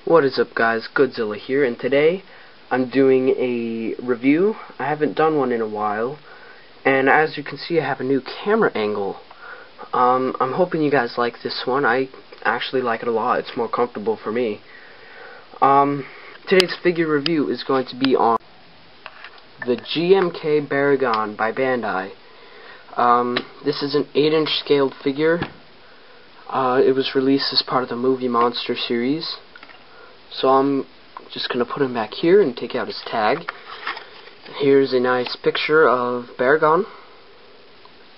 What is up, guys? Godzilla here, and today I'm doing a review. I haven't done one in a while, and as you can see, I have a new camera angle. I'm hoping you guys like this one. I actually like it a lot. It's more comfortable for me. Today's figure review is going to be on the GMK Baragon by Bandai. This is an 8-inch scaled figure. It was released as part of the Movie Monster series. So I'm just going to put him back here and take out his tag. Here's a nice picture of Baragon.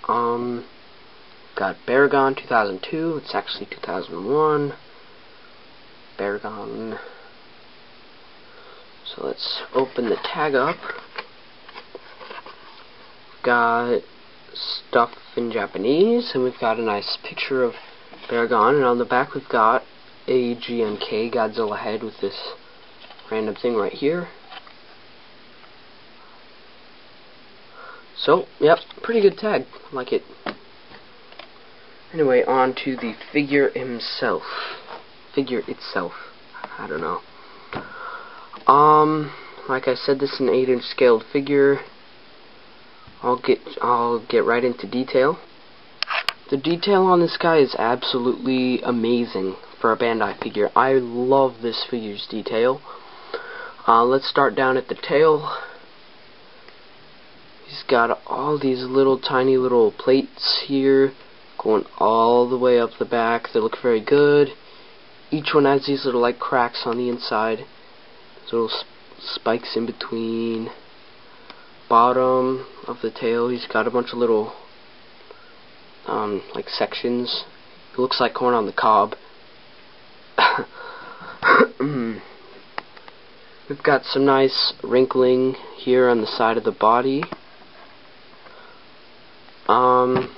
Got Baragon 2002. It's actually 2001. Baragon. So let's open the tag up. Got stuff in Japanese, and we've got a nice picture of Baragon, and on the back we've got a GMK Godzilla head with this random thing right here. So, yep, pretty good tag. I like it. Anyway, on to the figure himself. Figure itself. I don't know. Like I said, this is an 8-inch scaled figure. I'll get right into detail. The detail on this guy is absolutely amazing for a Bandai figure. I love this figure's detail. Let's start down at the tail. He's got all these little tiny little plates here going all the way up the back. They look very good. Each one has these little like cracks on the inside. These little spikes in between. Bottom of the tail, he's got a bunch of little like sections. It looks like corn on the cob. We've got some nice wrinkling here on the side of the body. Up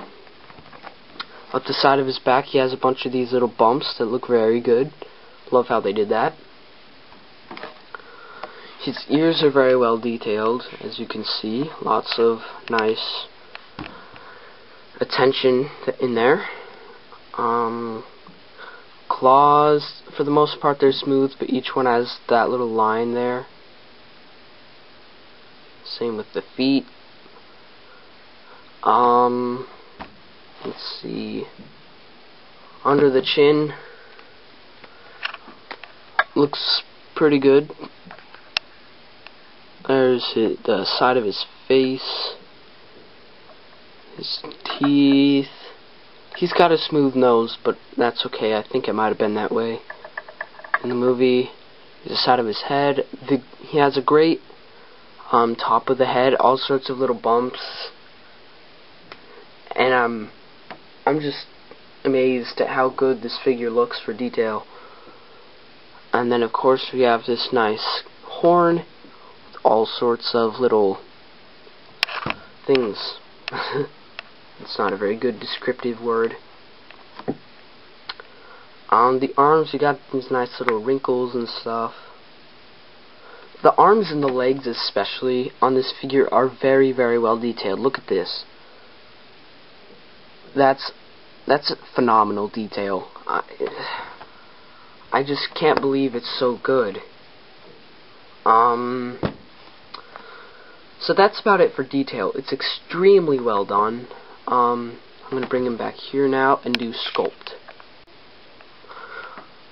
the side of his back he has a bunch of these little bumps that look very good. Love how they did that. His ears are very well detailed, as you can see. Lots of nice attention in there. Claws, for the most part, they're smooth, but each one has that little line there. Same with the feet. Let's see. Under the chin, looks pretty good. There's the side of his face, his teeth. He's got a smooth nose, but that's okay. I think it might have been that way in the movie. The side of his head. He has a great top of the head, all sorts of little bumps, and I'm just amazed at how good this figure looks for detail. And then of course we have this nice horn with all sorts of little things. It's not a very good descriptive word. On the arms, you got these nice little wrinkles and stuff. The arms and the legs, especially on this figure, are very, very well detailed. Look at this. That's phenomenal detail. I just can't believe it's so good. So that's about it for detail. It's extremely well done. I'm going to bring him back here now and do sculpt.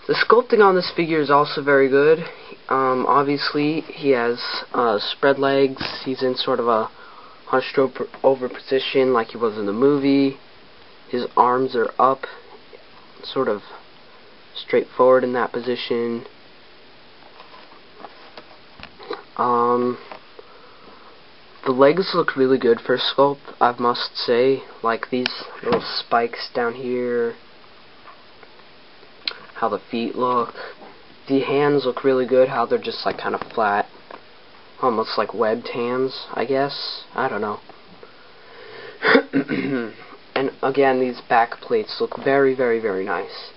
The sculpting on this figure is also very good. Obviously, he has spread legs. He's in sort of a hunched over position like he was in the movie. His arms are up, sort of straightforward in that position. The legs look really good for sculpt, I must say. Like these little spikes down here. How the feet look. The hands look really good, how they're just like kind of flat almost like webbed hands, I guess. I don't know. And again, these back plates look very, very, very nice.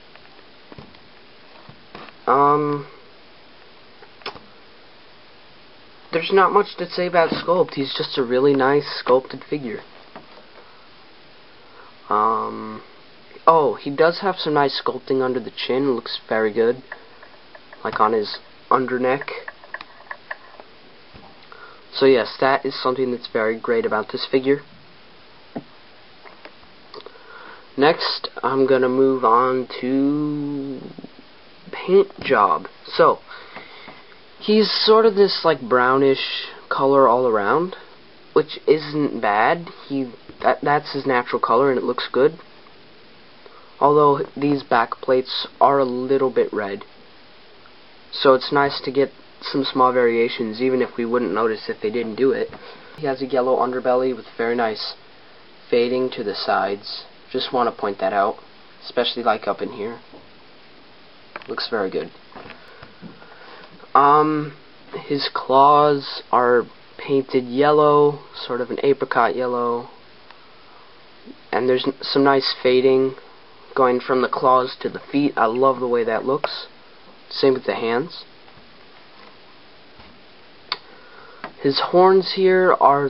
There's not much to say about Sculpt. He's just a really nice sculpted figure. Oh, he does have some nice sculpting under the chin. It looks very good. Like on his underneck. So yes, that is something that's very great about this figure. Next, I'm gonna move on to paint job. So, he's sort of this like brownish color all around, which isn't bad. That's his natural color and it looks good. Although these back plates are a little bit red. So it's nice to get some small variations, even if we wouldn't notice if they didn't do it. He has a yellow underbelly with very nice fading to the sides. Just want to point that out, especially like up in here. Looks very good. His claws are painted yellow, sort of an apricot yellow, and there's some nice fading going from the claws to the feet. I love the way that looks. Same with the hands. His horns here are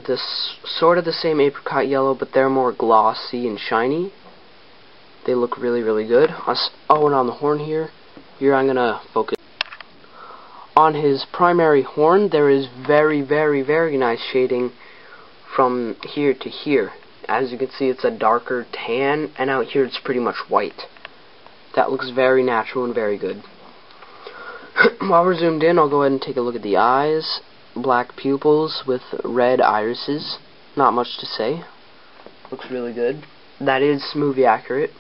sort of the same apricot yellow, but they're more glossy and shiny. They look really, really good. Oh, and on the horn here I'm gonna focus. On his primary horn, there is very, very, very nice shading from here to here. As you can see, it's a darker tan, and out here it's pretty much white. That looks very natural and very good. While we're zoomed in, I'll go ahead and take a look at the eyes. Black pupils with red irises. Not much to say. Looks really good. That is movie accurate.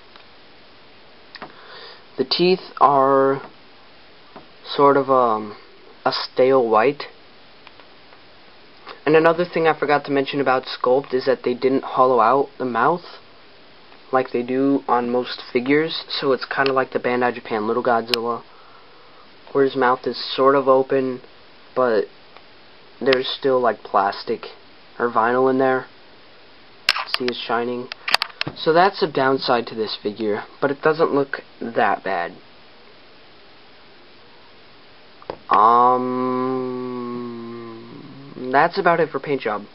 The teeth are sort of a stale white. And another thing I forgot to mention about Sculpt is that they didn't hollow out the mouth like they do on most figures. So it's kind of like the Bandai Japan Little Godzilla, where his mouth is sort of open, but there's still like plastic or vinyl in there. See, it's shining. So that's a downside to this figure, but it doesn't look that bad. That's about it for paint job.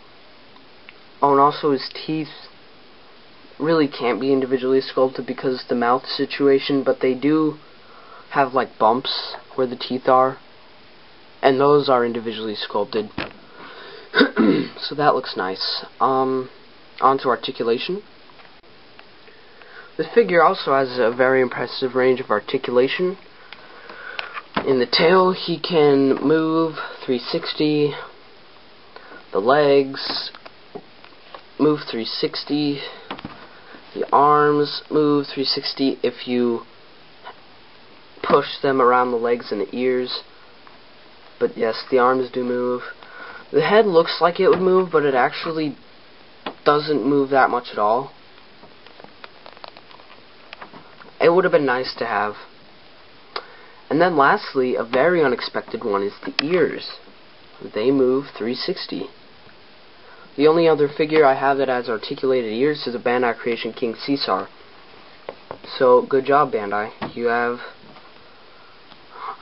Oh, and also his teeth really can't be individually sculpted because of the mouth situation, but they do have like bumps where the teeth are, and those are individually sculpted. So that looks nice. On to articulation. The figure also has a very impressive range of articulation. In the tail, he can move 360. The legs move 360. The arms move 360 if you push them around the legs and the ears. But yes, the arms do move. The head looks like it would move, but it actually doesn't move that much at all. It would have been nice to have. And then lastly, a very unexpected one is the ears. They move 360. The only other figure I have that has articulated ears is a Bandai Creation King Caesar. So, good job, Bandai. You have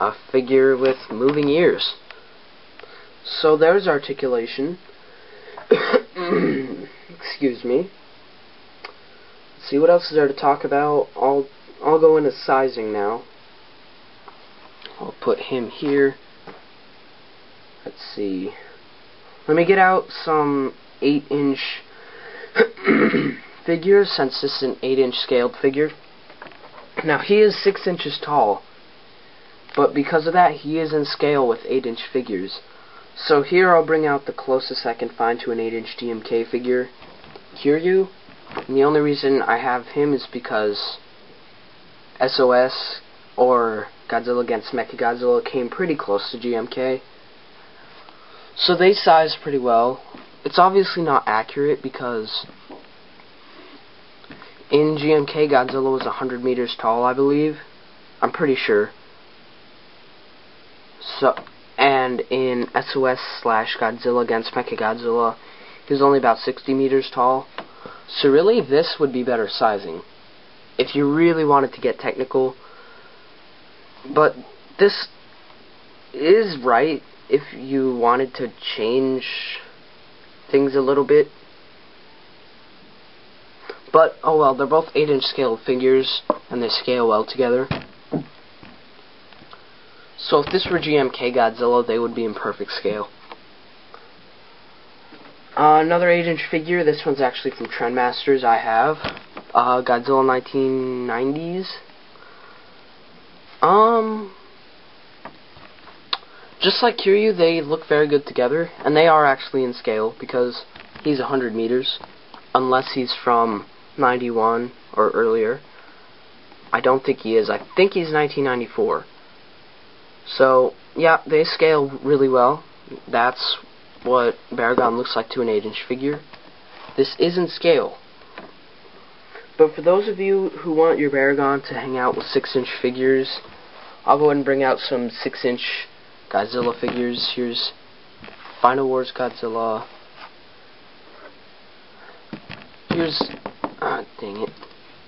a figure with moving ears. So there's articulation. Excuse me. Let's see, what else is there to talk about? I'll go into sizing now. I'll put him here. Let's see. Let me get out some 8-inch figures, since this is an 8-inch scaled figure. Now, he is 6 inches tall, but because of that, he is in scale with 8-inch figures. So here I'll bring out the closest I can find to an 8-inch GMK figure, Kiryu. And the only reason I have him is because SOS or Godzilla vs. Mechagodzilla came pretty close to GMK. So they size pretty well. It's obviously not accurate because in GMK, Godzilla was 100 meters tall, I believe. I'm pretty sure. So, and and in SOS/Godzilla against Mechagodzilla, he was only about 60 meters tall. So really, this would be better sizing, if you really wanted to get technical. But this is right if you wanted to change things a little bit. But, oh well, they're both 8-inch scale figures, and they scale well together. So if this were GMK Godzilla, they would be in perfect scale. Another 8-inch figure, this one's actually from Trendmasters, I have. Godzilla 1990s. Just like Kiryu, they look very good together, and they are actually in scale, because he's 100 meters, unless he's from 91 or earlier. I don't think he is. I think he's 1994. So, yeah, they scale really well. That's what Baragon looks like to an 8-inch figure. This isn't scale. But for those of you who want your Baragon to hang out with 6-inch figures, I'll go ahead and bring out some 6-inch Godzilla figures. Here's Final Wars Godzilla. Here's, dang it,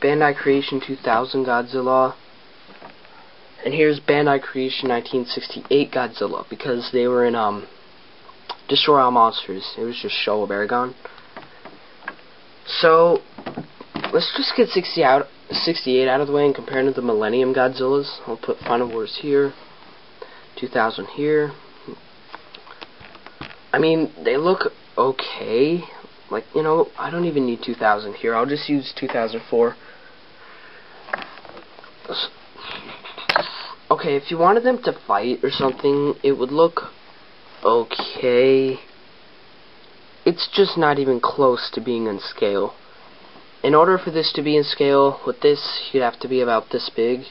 Bandai Creation 2000 Godzilla. And here's Bandai Creation 1968 Godzilla, because they were in, Destroy All Monsters. It was just Showa Baragon. So, let's just get 68 out of the way and compare them to the Millennium Godzillas. I'll put Final Wars here, 2000 here. I mean, they look okay. Like, you know, I don't even need 2000 here. I'll just use 2004. Okay, if you wanted them to fight or something, it would look okay. It's just not even close to being in scale. In order for this to be in scale, with this, you'd have to be about this big.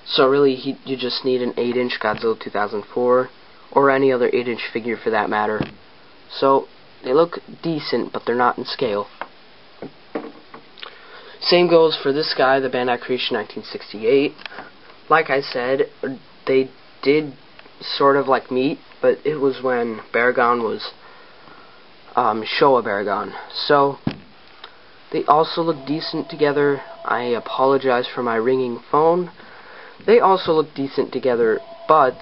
So really, you just need an 8-inch Godzilla 2004, or any other 8-inch figure for that matter. So, they look decent, but they're not in scale. Same goes for this guy, the Bandai Creation 1968. Like I said, they did sort of like meet, but it was when Baragon was Showa Baragon. So, they also look decent together. I apologize for my ringing phone. They also look decent together, but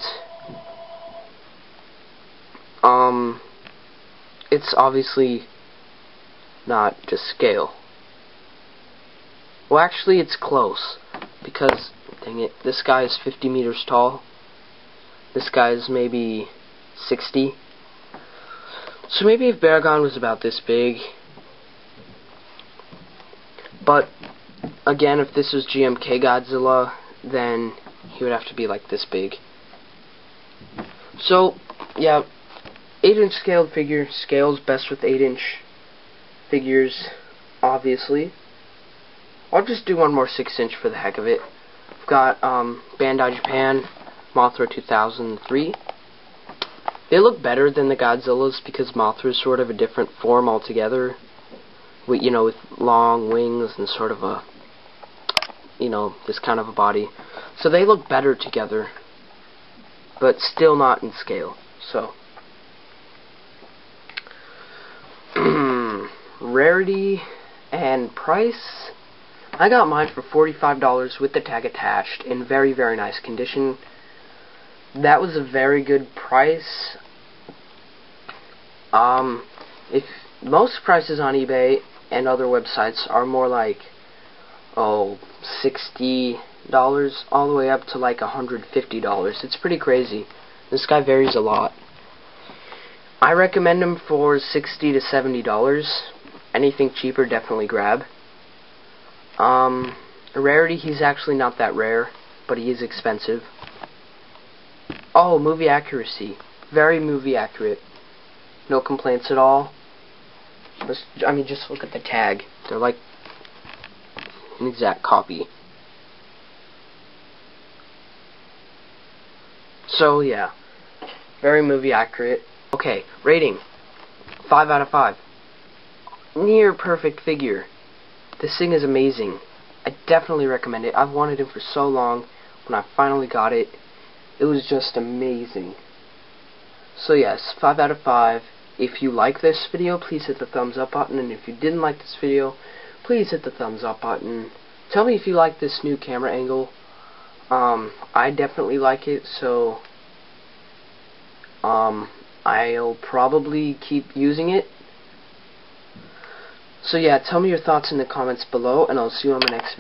it's obviously not to scale. Well, actually, it's close, because, dang it, this guy is 50 meters tall. This guy is maybe 60. So maybe if Baragon was about this big. But, again, if this was GMK Godzilla, then he would have to be like this big. So, yeah, 8-inch scaled figure scales best with 8-inch figures, obviously. I'll just do one more 6-inch for the heck of it. I've got Bandai Japan, Mothra 2003. They look better than the Godzillas because Mothra is sort of a different form altogether. With, you know, with long wings and sort of a, you know, this kind of a body. So they look better together, but still not in scale. So, rarity and price. I got mine for $45 with the tag attached in very, very nice condition. That was a very good price. If most prices on eBay and other websites are more like, $60 all the way up to like $150. It's pretty crazy. This guy varies a lot. I recommend him for $60 to $70. Anything cheaper, definitely grab. Rarity, he's actually not that rare, but he is expensive. Oh, movie accuracy. Very movie accurate. No complaints at all. I mean, just look at the tag. They're like an exact copy. So, yeah. Very movie accurate. Okay, rating. 5 out of 5. Near perfect figure. This thing is amazing. I definitely recommend it. I've wanted him for so long. When I finally got it, it was just amazing. So yes, 5 out of 5. If you like this video, please hit the thumbs up button, and if you didn't like this video, please hit the thumbs up button. Tell me if you like this new camera angle. I definitely like it, so I'll probably keep using it. So yeah, tell me your thoughts in the comments below, and I'll see you on the next video.